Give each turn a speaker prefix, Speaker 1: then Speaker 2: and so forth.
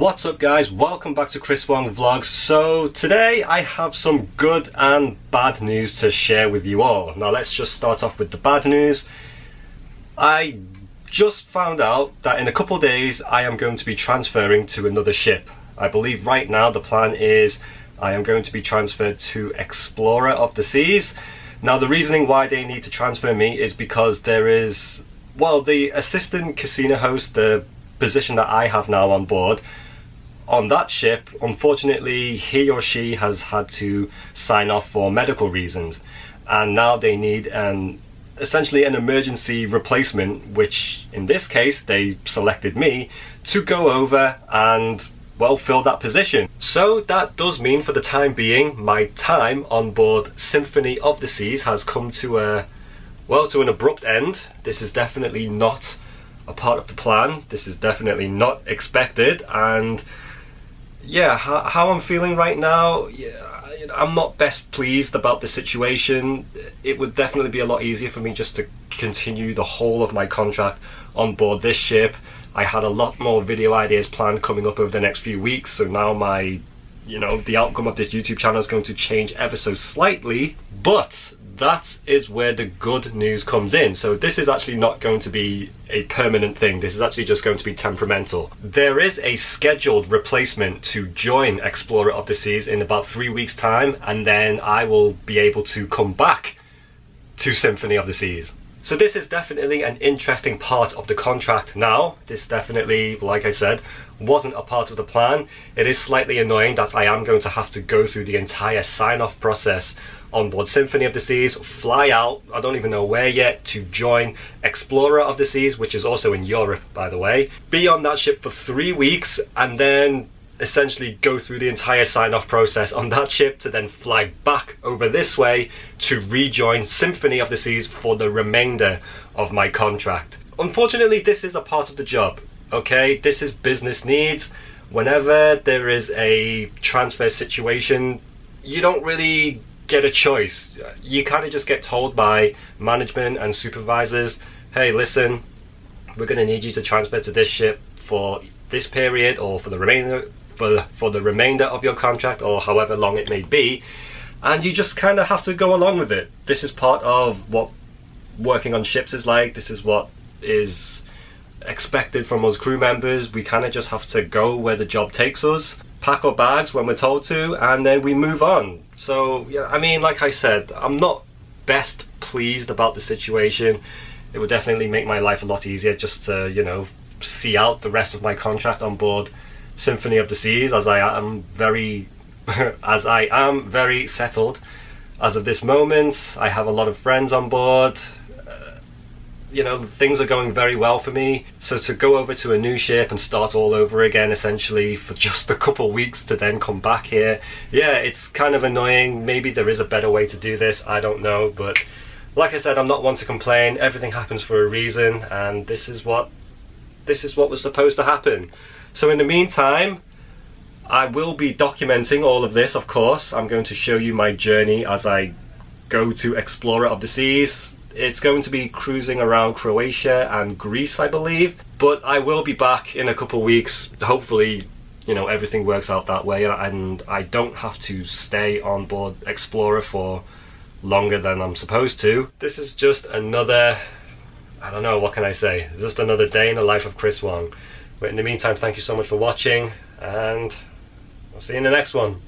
Speaker 1: What's up guys, welcome back to Chris Wong Vlogs. So today I have some good and bad news to share with you all. Now let's just start off with the bad news. I just found out that in a couple of days I am going to be transferring to another ship. I believe right now the plan is I am going to be transferred to Explorer of the Seas. Now the reasoning why they need to transfer me is because there is, well, the assistant casino host, the position that I have now on board, on that ship, unfortunately he or she has had to sign off for medical reasons, and now they need essentially an emergency replacement, which in this case they selected me to go over and, well, fill that position. So that does mean for the time being my time on board Symphony of the Seas has come to an abrupt end. This is definitely not a part of the plan. This is definitely not expected, and yeah, how I'm feeling right now, I'm not best pleased about the situation. It would definitely be a lot easier for me just to continue the whole of my contract on board this ship. I had a lot more video ideas planned coming up over the next few weeks, so now the outcome of this YouTube channel is going to change ever so slightly, but that is where the good news comes in. So this is actually not going to be a permanent thing. This is actually just going to be temperamental. There is a scheduled replacement to join Explorer of the Seas in about 3 weeks time, and then I will be able to come back to Symphony of the Seas. So this is definitely an interesting part of the contract now. This definitely, like I said, wasn't a part of the plan. It is slightly annoying that I am going to have to go through the entire sign-off process on board Symphony of the Seas, fly out, I don't even know where yet, to join Explorer of the Seas, which is also in Europe, by the way, be on that ship for 3 weeks, and then essentially go through the entire sign-off process on that ship to then fly back over this way to rejoin Symphony of the Seas for the remainder of my contract. Unfortunately, this is a part of the job, okay? This is business needs. Whenever there is a transfer situation, you don't really get a choice. You kind of just get told by management and supervisors, hey, listen, we're going to need you to transfer to this ship for this period, or for the remainder of your contract, or however long it may be, and you just kind of have to go along with it. This is part of what working on ships is like. This is what is expected from us crew members. We kind of just have to go where the job takes us, pack our bags when we're told to, and then we move on. So yeah, I mean, like I said, I'm not best pleased about the situation. It would definitely make my life a lot easier just to, see out the rest of my contract on board Symphony of the Seas, as I am very settled as of this moment. I have a lot of friends on board. Things are going very well for me. So to go over to a new ship and start all over again, essentially for just a couple weeks to then come back here, yeah, it's kind of annoying. Maybe there is a better way to do this, I don't know, but like I said, I'm not one to complain. Everything happens for a reason, and this is what was supposed to happen. So in the meantime, I will be documenting all of this, of course. I'm going to show you my journey as I go to Explorer of the Seas. It's going to be cruising around Croatia and Greece, I believe, but I will be back in a couple weeks. Hopefully, everything works out that way, and I don't have to stay on board Explorer for longer than I'm supposed to. This is just another, I don't know, what can I say? It's just another day in the life of Chris Wong. But in the meantime, thank you so much for watching, and I'll see you in the next one.